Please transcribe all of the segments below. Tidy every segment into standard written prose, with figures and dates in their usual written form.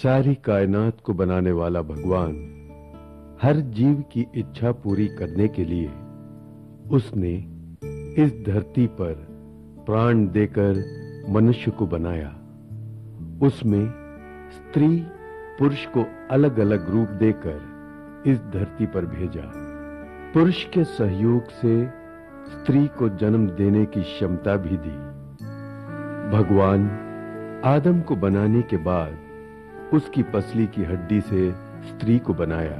सारी कायनात को बनाने वाला भगवान हर जीव की इच्छा पूरी करने के लिए उसने इस धरती पर प्राण देकर मनुष्य को बनाया। उसमें स्त्री पुरुष को अलग अलग रूप देकर इस धरती पर भेजा। पुरुष के सहयोग से स्त्री को जन्म देने की क्षमता भी दी। भगवान आदम को बनाने के बाद उसकी पसली की हड्डी से स्त्री को बनाया।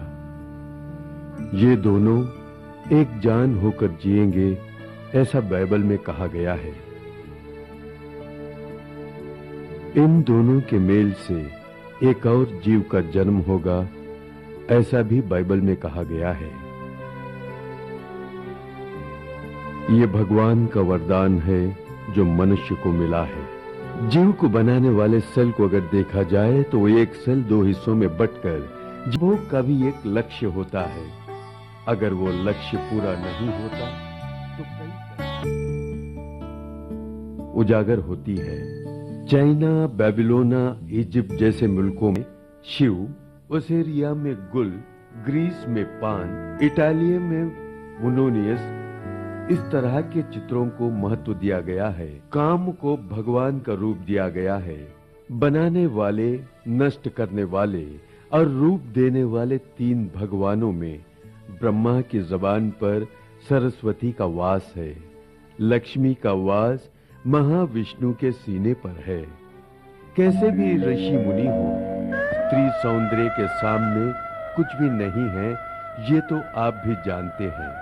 ये दोनों एक जान होकर जिएंगे, ऐसा बाइबल में कहा गया है। इन दोनों के मेल से एक और जीव का जन्म होगा, ऐसा भी बाइबल में कहा गया है। ये भगवान का वरदान है जो मनुष्य को मिला है। जीव को बनाने वाले सेल को अगर देखा जाए तो वो एक सेल दो हिस्सों में बंटकर जीवों का भी एक लक्ष्य होता है। अगर वो लक्ष्य पूरा नहीं होता तो कई उजागर होती है। चाइना, बेबीलोना, इजिप्ट जैसे मुल्कों में शिव, ओसेरिया में गुल, ग्रीस में पान, इटालिया में मुनोनियस, इस तरह के चित्रों को महत्व दिया गया है। काम को भगवान का रूप दिया गया है। बनाने वाले, नष्ट करने वाले और रूप देने वाले तीन भगवानों में ब्रह्मा की जबान पर सरस्वती का वास है। लक्ष्मी का वास महाविष्णु के सीने पर है। कैसे भी ऋषि मुनि हो, स्त्री सौंदर्य के सामने कुछ भी नहीं है, ये तो आप भी जानते हैं।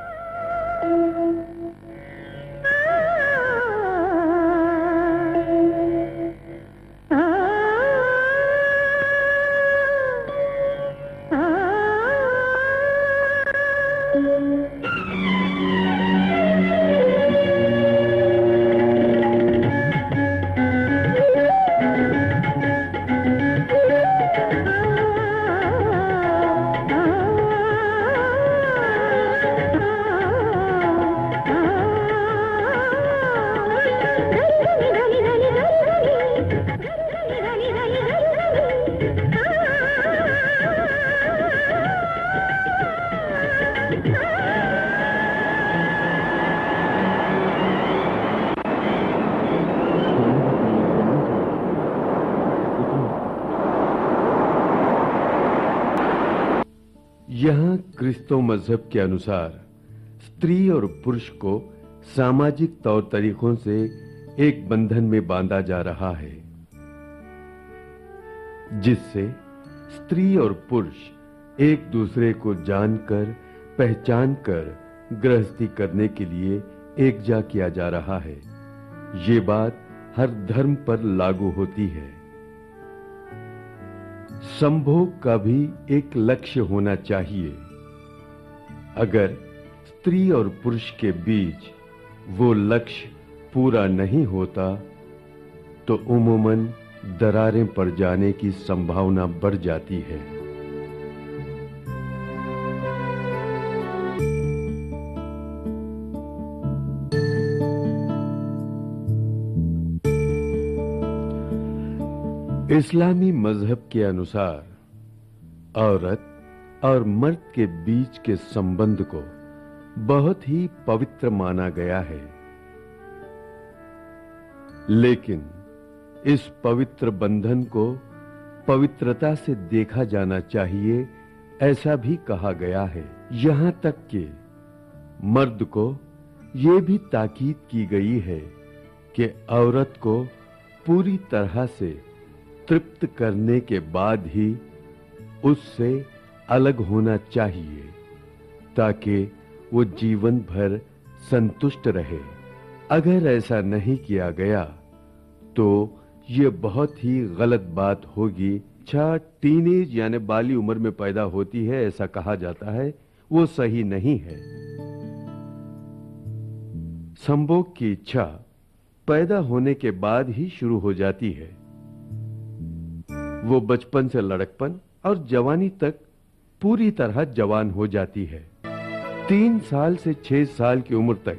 यहां क्रिस्तो मजहब के अनुसार स्त्री और पुरुष को सामाजिक तौर तरीकों से एक बंधन में बांधा जा रहा है, जिससे स्त्री और पुरुष एक दूसरे को जानकर, पहचानकर गृहस्थी करने के लिए एकजा किया जा रहा है। ये बात हर धर्म पर लागू होती है। संभोग का भी एक लक्ष्य होना चाहिए। अगर स्त्री और पुरुष के बीच वो लक्ष्य पूरा नहीं होता तो उम्मूमन दरारें पड़ जाने की संभावना बढ़ जाती है। इस्लामी मजहब के अनुसार औरत और मर्द के बीच के संबंध को बहुत ही पवित्र माना गया है, लेकिन इस पवित्र बंधन को पवित्रता से देखा जाना चाहिए, ऐसा भी कहा गया है। यहां तक कि मर्द को यह भी ताकीद की गई है कि औरत को पूरी तरह से तृप्त करने के बाद ही उससे अलग होना चाहिए, ताकि वो जीवन भर संतुष्ट रहे। अगर ऐसा नहीं किया गया तो ये बहुत ही गलत बात होगी। अच्छा, टीनेज यानी बाली उम्र में पैदा होती है, ऐसा कहा जाता है, वो सही नहीं है। संभोग की इच्छा पैदा होने के बाद ही शुरू हो जाती है। वो बचपन से लड़कपन और जवानी तक पूरी तरह जवान हो जाती है। 3 साल से 6 साल की उम्र तक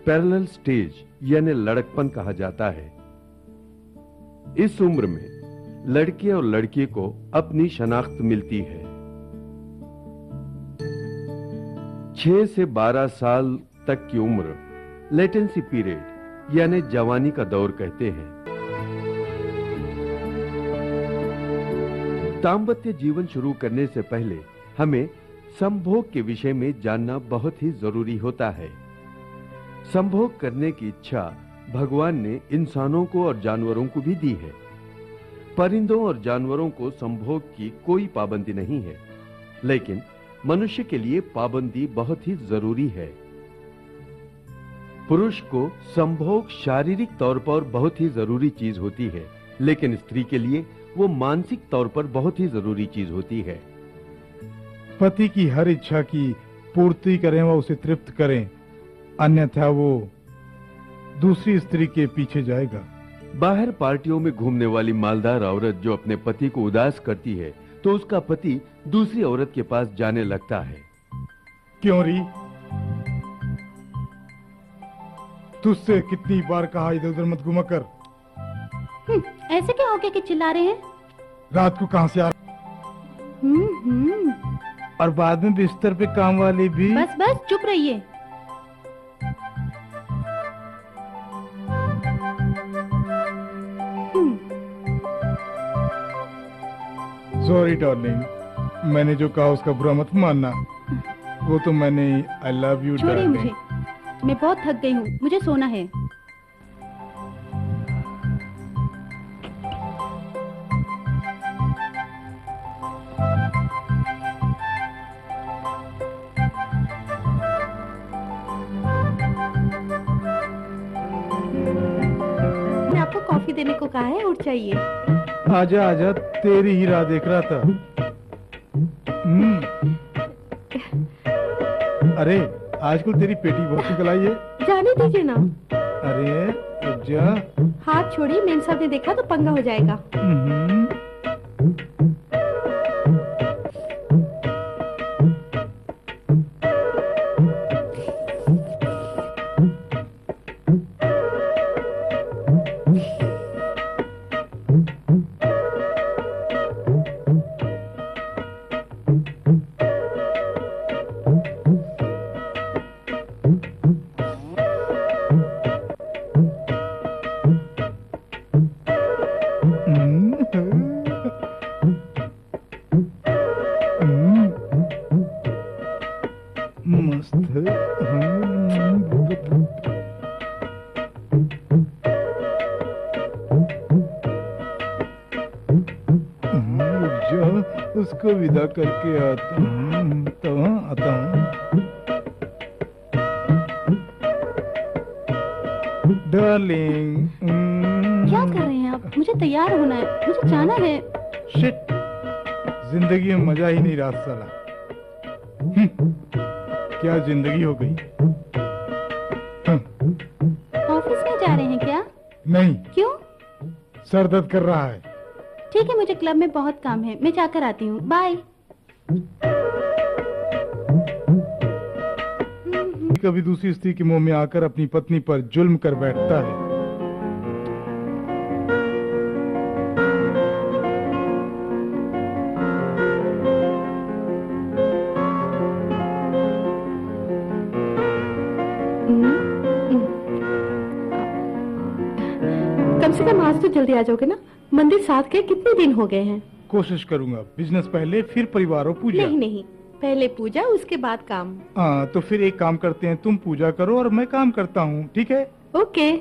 पैरेलल स्टेज यानी लड़कपन कहा जाता है। इस उम्र में लड़के और लड़की को अपनी शनाख्त मिलती है। 6 से 12 साल तक की उम्र लेटेंसी पीरियड यानी जवानी का दौर कहते हैं। दाम्पत्य जीवन शुरू करने से पहले हमें संभोग के विषय में जानना बहुत ही जरूरी होता है। संभोग करने की इच्छा भगवान ने इंसानों को और जानवरों को भी दी है। परिंदों और जानवरों को संभोग की कोई पाबंदी नहीं है, लेकिन मनुष्य के लिए पाबंदी बहुत ही जरूरी है। पुरुष को संभोग शारीरिक तौर पर बहुत ही जरूरी चीज होती है, लेकिन स्त्री के लिए वो मानसिक तौर पर बहुत ही जरूरी चीज होती है। पति की हर इच्छा की पूर्ति करें व उसे तृप्त करें, अन्यथा वो दूसरी स्त्री के पीछे जाएगा। बाहर पार्टियों में घूमने वाली मालदार औरत जो अपने पति को उदास करती है तो उसका पति दूसरी औरत के पास जाने लगता है। क्यों री? तुझसे कितनी बार कहा इधर उधर मत घुमा कर। ऐसे क्या हो गया कि चिल्ला रहे हैं? रात को कहां से आ और बाद में बिस्तर पे काम वाले भी। बस बस चुप रहिए। सॉरी डार्लिंग, मैंने जो कहा उसका बुरा मत मानना। वो तो मैंने आई लव यू छोड़िए मुझे, मैं बहुत थक गई हूँ, मुझे सोना है। मैंने आपको कॉफी देने को कहा है, उठ जाइए। आजा आजा, तेरी ही राह देख रहा था। अरे आजकल तेरी पेटी बहुत निकल आई है। जाने दीजिए ना। अरे जा। हाथ छोड़िए, मेम साहब ने देखा तो पंगा हो जाएगा। उसको विदा करके आता हूँ। डार्लिंग। क्या कर रहे हैं आप? मुझे तैयार होना है, मुझे जाना है। शिट, जिंदगी में मजा ही नहीं रहा साला। क्या जिंदगी हो गई। ऑफिस में जा रहे हैं क्या? नहीं। क्यों? सर दर्द कर रहा है। ठीक है, मुझे क्लब में बहुत काम है, मैं जाकर आती हूँ। बाय। कभी दूसरी स्त्री के मुंह में आकर अपनी पत्नी पर जुल्म कर बैठता है। कम से कम आज तो जल्दी आ जाओगे ना? मंदिर साथ के कितने दिन हो गए हैं। कोशिश करूंगा। बिजनेस पहले, फिर परिवार और पूजा। नहीं नहीं, पहले पूजा उसके बाद काम। हाँ तो फिर एक काम करते हैं, तुम पूजा करो और मैं काम करता हूँ, ठीक है? ओके।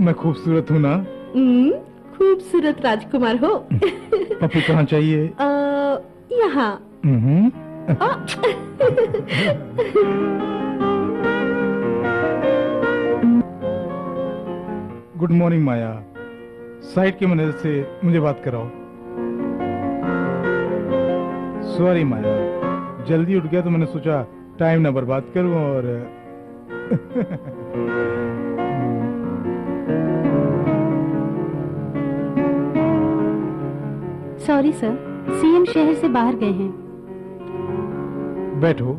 मैं खूबसूरत हूँ ना? खूबसूरत राजकुमार हो। पप्पू कहाँ चाहिए? यहाँ। गुड मॉर्निंग माया। साइड के मैनेजर से मुझे बात कराओ। सॉरी माया, जल्दी उठ गया तो मैंने सोचा टाइम ना बर्बाद करूं और सॉरी सर। सीएम शहर से बाहर गए हैं। बैठो।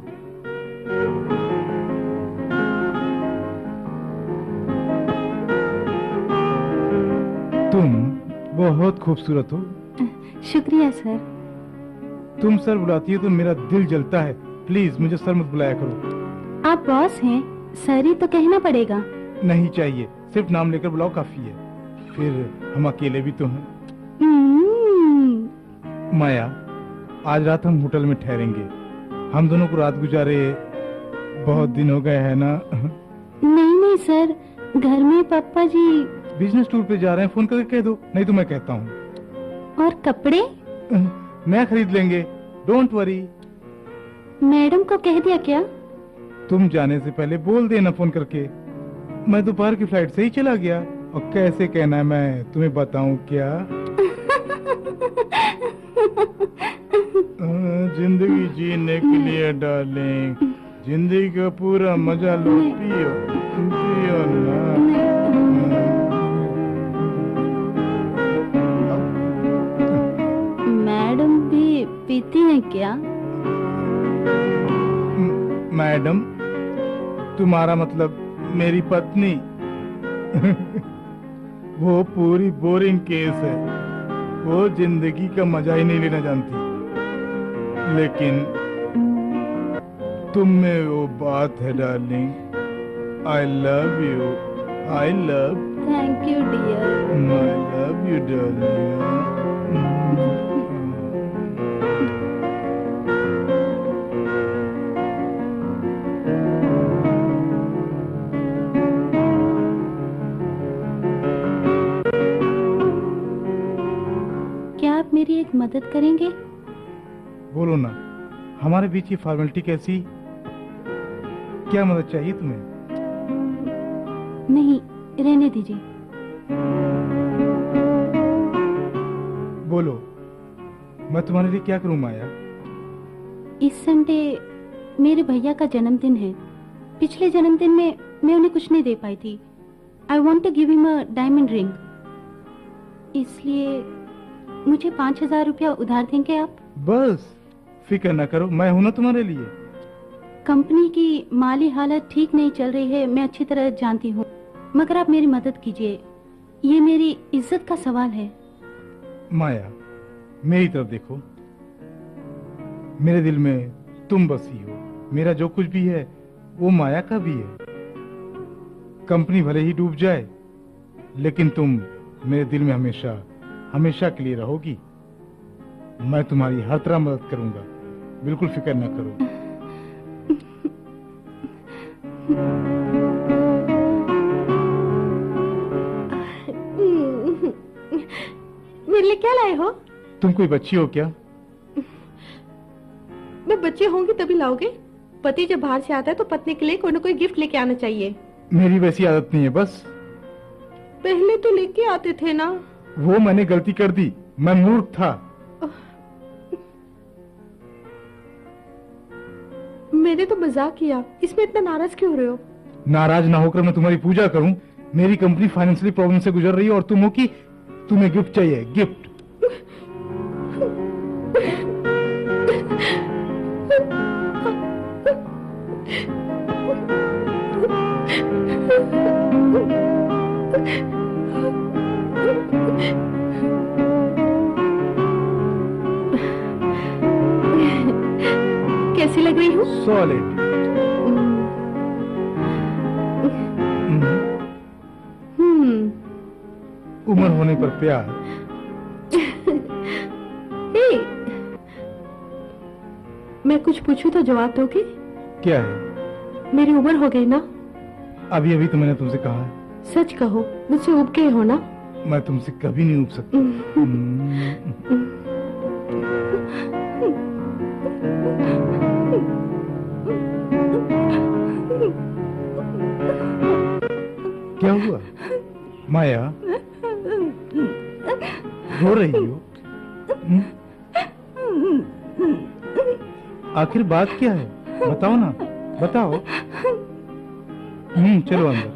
तुम बहुत खूबसूरत हो। शुक्रिया सर। तुम सर बुलाती हो तो मेरा दिल जलता है। प्लीज मुझे सर मत बुलाया करो। आप बॉस हैं, सर ही तो कहना पड़ेगा। नहीं चाहिए, सिर्फ नाम लेकर बुलाओ काफी है। फिर हम अकेले भी तो हैं। माया, आज रात हम होटल में ठहरेंगे। हम दोनों को रात गुजारे बहुत दिन हो गए हैं ना। नहीं नहीं सर, घर में पापा जी बिजनेस टूर पे जा रहे हैं, फोन करके कह दो, नहीं तो मैं कहता हूँ। और कपड़े मैं खरीद लेंगे, डोंट वरी। मैडम को कह दिया क्या? तुम जाने से पहले बोल देना फोन करके। मैं दोपहर की फ्लाइट से ही चला गया। और कैसे कहना है मैं तुम्हें बताऊं क्या? जिंदगी जीने के लिए डार्लिंग, जिंदगी का पूरा मजा लो, पियो पियो ना। मैडम भी पीती हैं क्या? मैडम, तुम्हारा मतलब मेरी पत्नी? वो पूरी बोरिंग केस है। वो जिंदगी का मजा ही नहीं लेना जानती। लेकिन तुम में वो बात है darling. I love you, I love. Thank you dear. I love you darling. क्या आप मेरी एक मदद करेंगे? बोलो ना, हमारे बीच ये फॉर्मेलिटी कैसी? क्या मदद चाहिए तुम्हें? नहीं, रहने दीजिए। बोलो, मैं तुम्हारे लिए क्या करूं माया? इस संडे मेरे भैया का जन्मदिन है। पिछले जन्मदिन में मैं उन्हें कुछ नहीं दे पाई थी। I want to give him a diamond ring. इसलिए मुझे 5,000 रुपया उधार देंगे आप? बस फिक्र ना करो, मैं हूं ना तुम्हारे लिए। कंपनी की माली हालत ठीक नहीं चल रही है, मैं अच्छी तरह जानती हूँ, मगर आप मेरी मदद कीजिए। ये मेरी इज्जत का सवाल है। माया, मेरी तरफ देखो। मेरे दिल में तुम बसी हो। मेरा जो कुछ भी है वो माया का भी है। कंपनी भले ही डूब जाए, लेकिन तुम मेरे दिल में हमेशा हमेशा के लिए रहोगी। मैं तुम्हारी हर तरह मदद करूंगा, बिल्कुल फिक्र ना करो। मेरे लिए क्या लाए हो? तुम कोई बच्ची हो क्या? मैं बच्चे होंगी तभी लाओगे? पति जब बाहर से आता है तो पत्नी के लिए कोई ना कोई गिफ्ट लेके आना चाहिए। मेरी वैसी आदत नहीं है। बस पहले तो लेके आते थे ना। वो मैंने गलती कर दी, मैं मूर्ख था। मैंने तो मजाक किया, इसमें इतना नाराज क्यों हो रहे हो? नाराज ना होकर मैं तुम्हारी पूजा करूं? मेरी कंपनी फाइनेंशियली प्रॉब्लम से गुजर रही है और तुम हो कि तुम्हें गिफ्ट चाहिए। गिफ्ट? कैसी लग रही हूँ? सॉलिड। उम्र होने पर प्यार। मैं कुछ पूछूं तो जवाब दोगे? क्या है? मेरी उम्र हो गई ना? अभी अभी तो मैंने तुमसे कहा है। सच कहो, मुझसे उब गए हो ना? मैं तुमसे कभी नहीं उब सकता। क्या हुआ माया? रो रही हो? आखिर बात क्या है? बताओ ना, बताओ। चलो अंदर।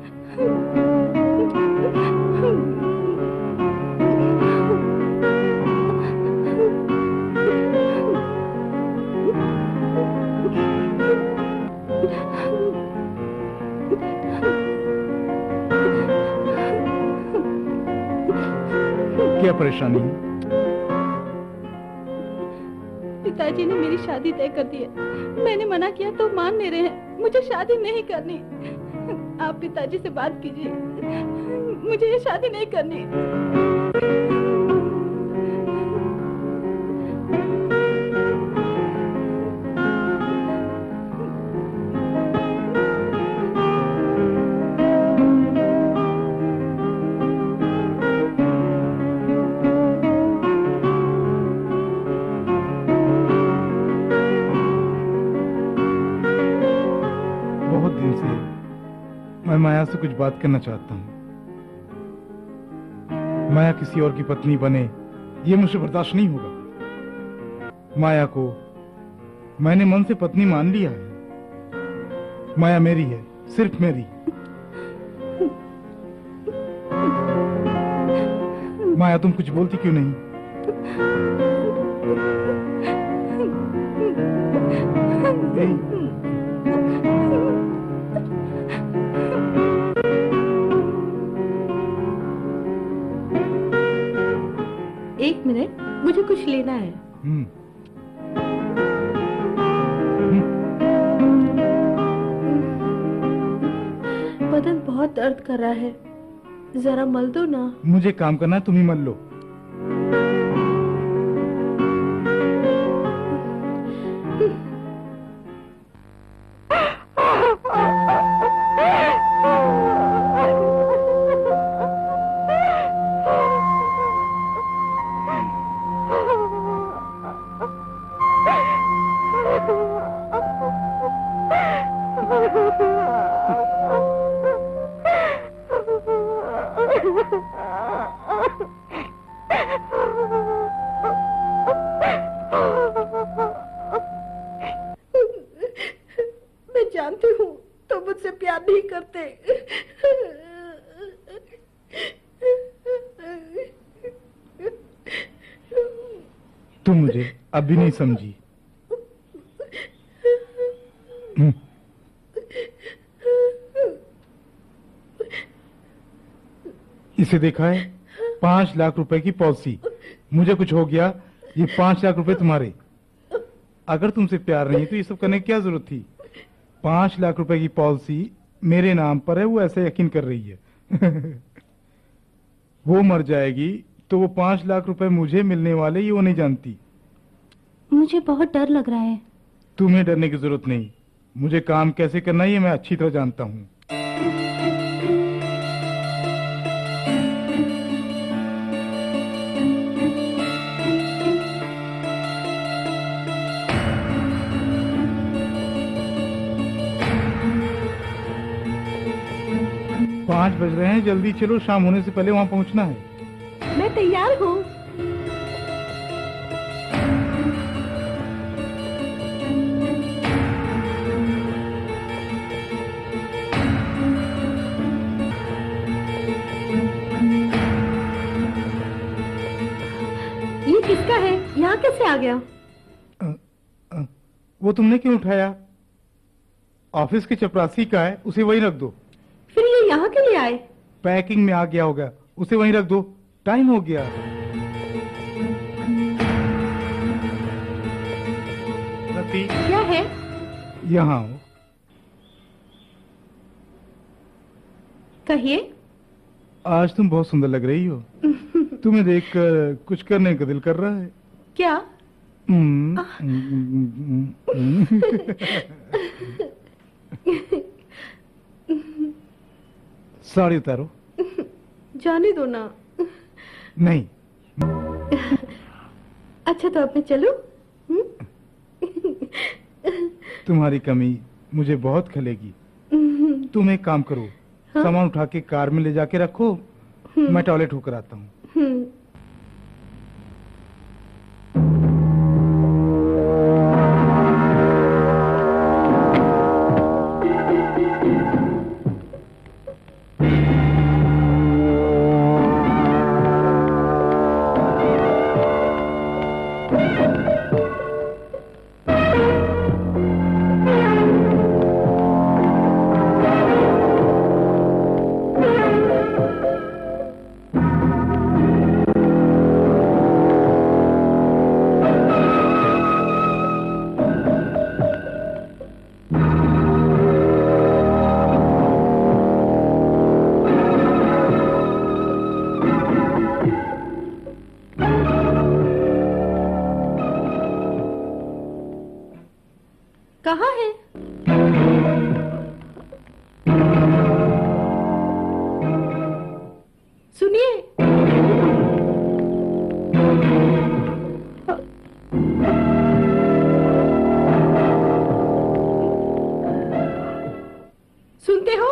क्या परेशानी है? पिताजी ने मेरी शादी तय कर दी है। मैंने मना किया तो मान नहीं रहे हैं। मुझे शादी नहीं करनी। आप पिताजी से बात कीजिए। मुझे ये शादी नहीं करनी। मैं माया से कुछ बात करना चाहता हूँ। माया किसी और की पत्नी बने, ये मुझे बर्दाश्त नहीं होगा। माया को मैंने मन से पत्नी मान लिया है। माया मेरी है, सिर्फ मेरी। माया तुम कुछ बोलती क्यों नहीं? एक मिनट, मुझे कुछ लेना है। बदन बहुत दर्द कर रहा है, जरा मल दो ना। मुझे काम करना है, तुम ही मल लो। मैं जानती हूँ तो मुझसे प्यार नहीं करते। तुम मुझे अभी नहीं समझी। इसे देखा है? 5 लाख रुपए की पॉलिसी। मुझे कुछ हो गया, ये 5 लाख रुपए तुम्हारे। अगर तुमसे प्यार नहीं तो ये सब करने की क्या जरूरत थी? 5 लाख रुपए की पॉलिसी मेरे नाम पर है, वो ऐसे यकीन कर रही है। वो मर जाएगी तो वो 5 लाख रुपए मुझे मिलने वाले, ये वो नहीं जानती। मुझे बहुत डर लग रहा है। तुम्हें डरने की जरूरत नहीं। मुझे काम कैसे करना है ये मैं अच्छी तरह जानता हूँ। पाँच बज रहे हैं, जल्दी चलो, शाम होने से पहले वहां पहुंचना है। मैं तैयार हूँ। ये किसका है? यहाँ कैसे आ गया? वो तुमने क्यों उठाया? ऑफिस के चपरासी का है, उसे वहीं रख दो। फिर ये यहाँ के लिए आए? पैकिंग में आ गया होगा, उसे वहीं रख दो, टाइम हो गया। रति, क्या है? यहाँ आओ। कहिए। आज तुम बहुत सुंदर लग रही हो। तुम्हें देखकर कुछ करने का दिल कर रहा है। क्या? साड़ी उतारो। जाने दो ना। नहीं। अच्छा तो अब मैं चलूं? तुम्हारी कमी मुझे बहुत खलेगी। तुम एक काम करो, हाँ? सामान उठा के कार में ले जाके रखो, मैं टॉयलेट होकर आता हूँ। कहाँ है? सुनिए। सुनते हो?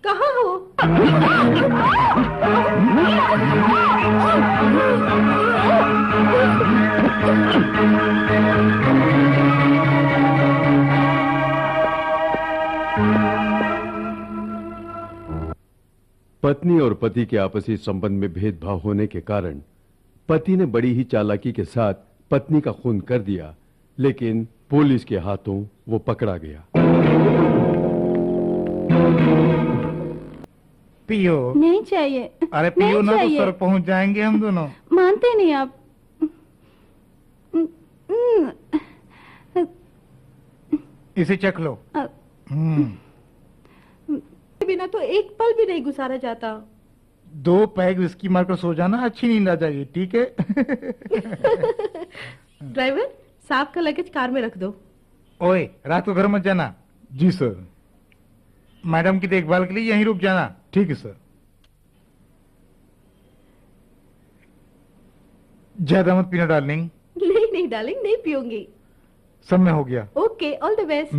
कहाँ हो? पत्नी और पति के आपसी संबंध में भेदभाव होने के कारण पति ने बड़ी ही चालाकी के साथ पत्नी का खून कर दिया, लेकिन पुलिस के हाथों वो पकड़ा गया। पियो। नहीं चाहिए। अरे पियो नहीं ना तो चाहिए। सर पहुंच जाएंगे हम दोनों। मानते नहीं आप। इसे चख लो। बिना तो एक पल भी नहीं गुजारा जाता। 2 पैग विस्की मारकर सो जाना, अच्छी नींद आ जाएगी, ठीक है? ड्राइवर, साहब का लगेज कार में रख दो। ओए, रात को घर मत जाना। जी सर। मैडम की देखभाल के लिए यहीं रुक जाना। ठीक है सर। ज्यादा मत पीना डार्लिंग। नहीं नहीं डार्लिंग, नहीं पीऊंगी। समय हो गया। Okay, all the best.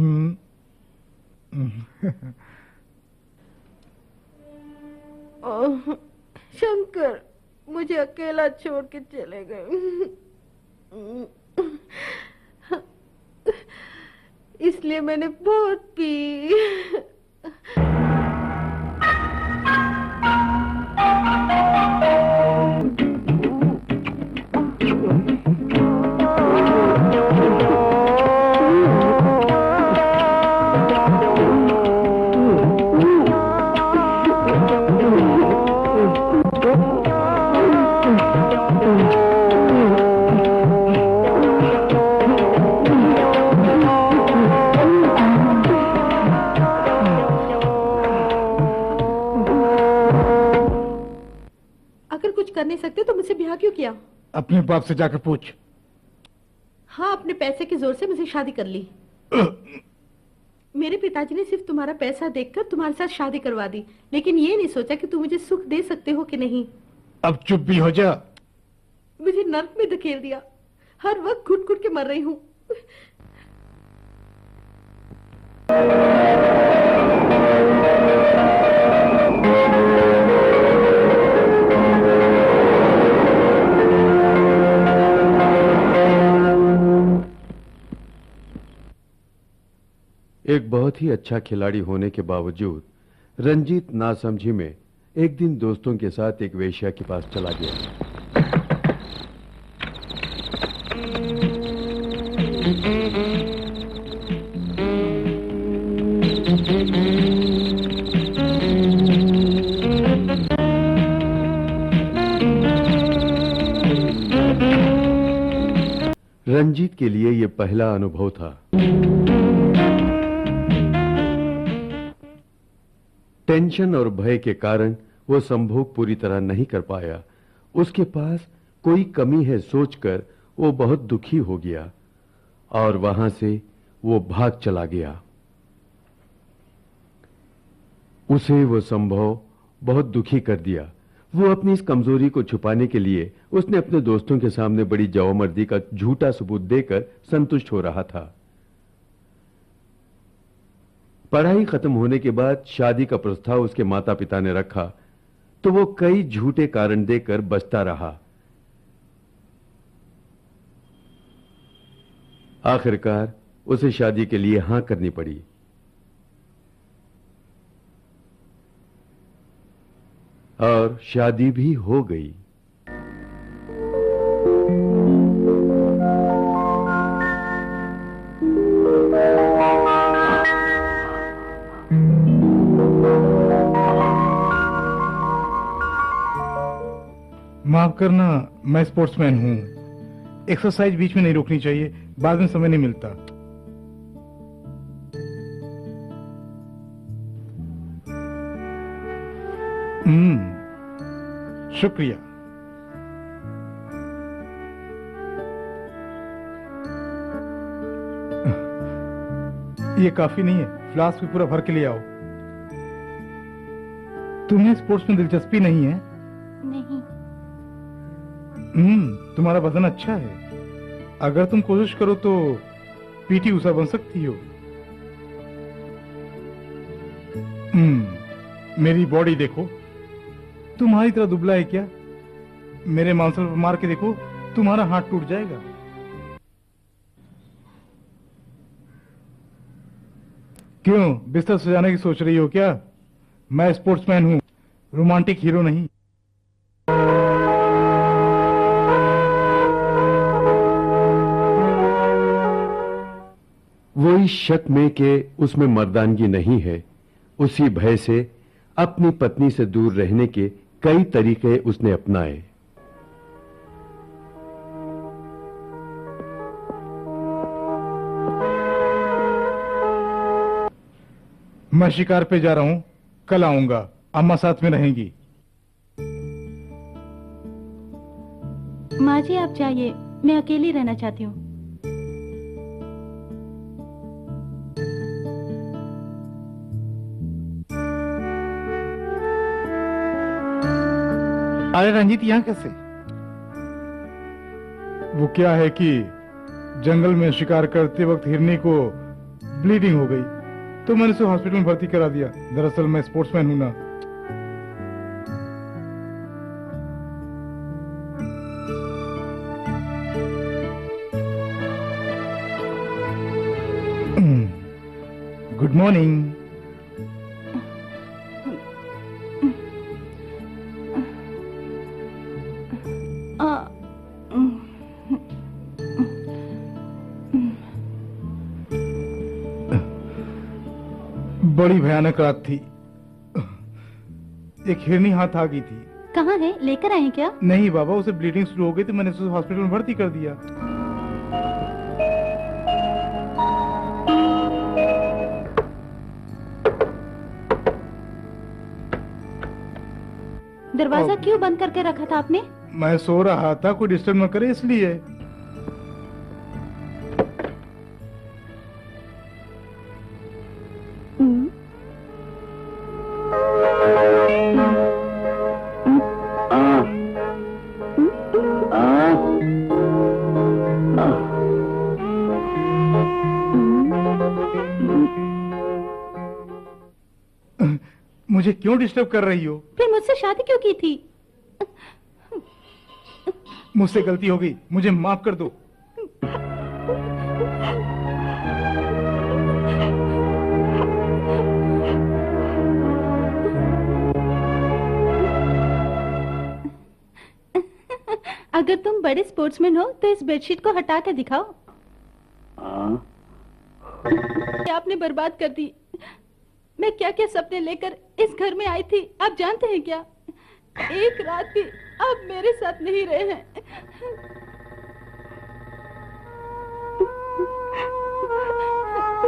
Oh, Shankar मुझे अकेला छोड़ के चले गए। इसलिए मैंने बहुत पी। कर नहीं सकते तो मुझसे ब्याह क्यों किया? अपने बाप से जाकर पूछ। हाँ, अपने पैसे के जोर से मुझे शादी कर ली। मेरे पिताजी ने सिर्फ तुम्हारा पैसा देखकर तुम्हारे साथ शादी करवा दी, लेकिन ये नहीं सोचा कि तुम मुझे सुख दे सकते हो कि नहीं। अब चुप भी हो जा। मुझे नर्क में धकेल दिया। हर वक्त घुट घुट के मर रही हूँ। एक बहुत ही अच्छा खिलाड़ी होने के बावजूद रंजीत नासमझी में एक दिन दोस्तों के साथ एक वेश्या के पास चला गया। रंजीत के लिए यह पहला अनुभव था। टेंशन और भय के कारण वो संभोग पूरी तरह नहीं कर पाया। उसके पास कोई कमी है सोचकर वो बहुत दुखी हो गया और वहां से वो भाग चला गया। उसे वो संभव बहुत दुखी कर दिया। वो अपनी इस कमजोरी को छुपाने के लिए उसने अपने दोस्तों के सामने बड़ी जवामर्दी का झूठा सबूत देकर संतुष्ट हो रहा था। पढ़ाई खत्म होने के बाद शादी का प्रस्ताव उसके माता पिता ने रखा तो वो कई झूठे कारण देकर बचता रहा। आखिरकार उसे शादी के लिए हां करनी पड़ी। और शादी भी हो गई। माफ करना, मैं स्पोर्ट्समैन हूं। एक्सरसाइज बीच में नहीं रोकनी चाहिए, बाद में समय नहीं मिलता। शुक्रिया। ये काफी नहीं है, फ्लास्क भी पूरा भर के ले आओ। तुम्हें स्पोर्ट्स में दिलचस्पी नहीं है? नहीं। तुम्हारा वजन अच्छा है, अगर तुम कोशिश करो तो पीटी उषा बन सकती हो। मेरी बॉडी देखो, तुम्हारी तरह दुबला है क्या? मेरे मांसल पर मार के देखो, तुम्हारा हाथ टूट जाएगा। क्यों बिस्तर सजाने की सोच रही हो क्या? मैं स्पोर्ट्समैन हूं, रोमांटिक हीरो नहीं। वो इस शक में कि उसमें मर्दानगी नहीं है, उसी भय से अपनी पत्नी से दूर रहने के कई तरीके उसने अपनाए। मैं शिकार पे जा रहा हूं, कल आऊंगा, अम्मा साथ में रहेंगी। माँ जी आप जाइए, मैं अकेली रहना चाहती हूँ। अरे रंजीत, यहाँ कैसे? वो क्या है कि जंगल में शिकार करते वक्त हिरनी को ब्लीडिंग हो गई, तो मैंने उसे हॉस्पिटल में भर्ती करा दिया। दरअसल मैं स्पोर्ट्समैन हूं ना। Good morning. बड़ी भयानक रात थी, एक हिरनी हाथ आ गई थी। कहाँ है, लेकर आए क्या? नहीं बाबा, उसे ब्लीडिंग शुरू हो गई तो मैंने उसे हॉस्पिटल में भर्ती कर दिया। दरवाजा क्यों बंद करके रखा था आपने? मैं सो रहा था, कोई डिस्टर्ब न करे इसलिए। मुझे क्यों डिस्टर्ब कर रही हो? फिर मुझसे शादी क्यों की थी? मुझसे गलती हो गई, मुझे माफ कर दो। अगर तुम बड़े स्पोर्ट्समैन हो तो इस बेडशीट को हटा के दिखाओ। आपने बर्बाद कर दी। मैं क्या क्या सपने लेकर इस घर में आई थी, आप जानते हैं क्या? एक रात भी आप मेरे साथ नहीं रहे हैं।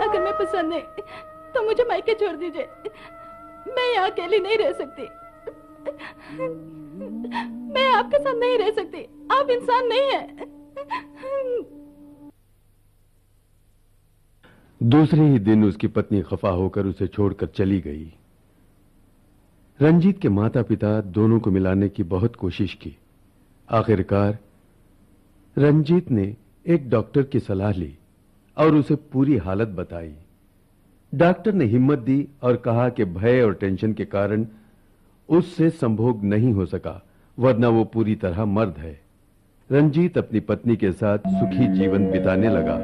अगर मैं पसंद नहीं तो मुझे मायके छोड़ दीजिए, मैं यहाँ अकेली नहीं रह सकती। मैं आपके साथ नहीं रह सकती, आप इंसान नहीं हैं। दूसरे ही दिन उसकी पत्नी खफा होकर उसे छोड़कर चली गई। रंजीत के माता पिता दोनों को मिलाने की बहुत कोशिश की। आखिरकार रंजीत ने एक डॉक्टर की सलाह ली और उसे पूरी हालत बताई। डॉक्टर ने हिम्मत दी और कहा कि भय और टेंशन के कारण उससे संभोग नहीं हो सका, वरना वो पूरी तरह मर्द है। रंजीत अपनी पत्नी के साथ सुखी जीवन बिताने लगा।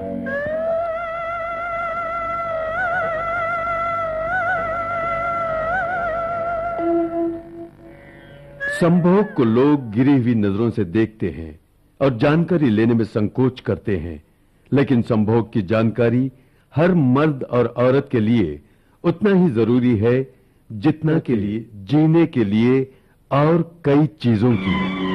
संभोग को लोग गिरी हुई नजरों से देखते हैं और जानकारी लेने में संकोच करते हैं, लेकिन संभोग की जानकारी हर मर्द और औरत के लिए उतना ही जरूरी है जितना के लिए जीने के लिए और कई चीजों की।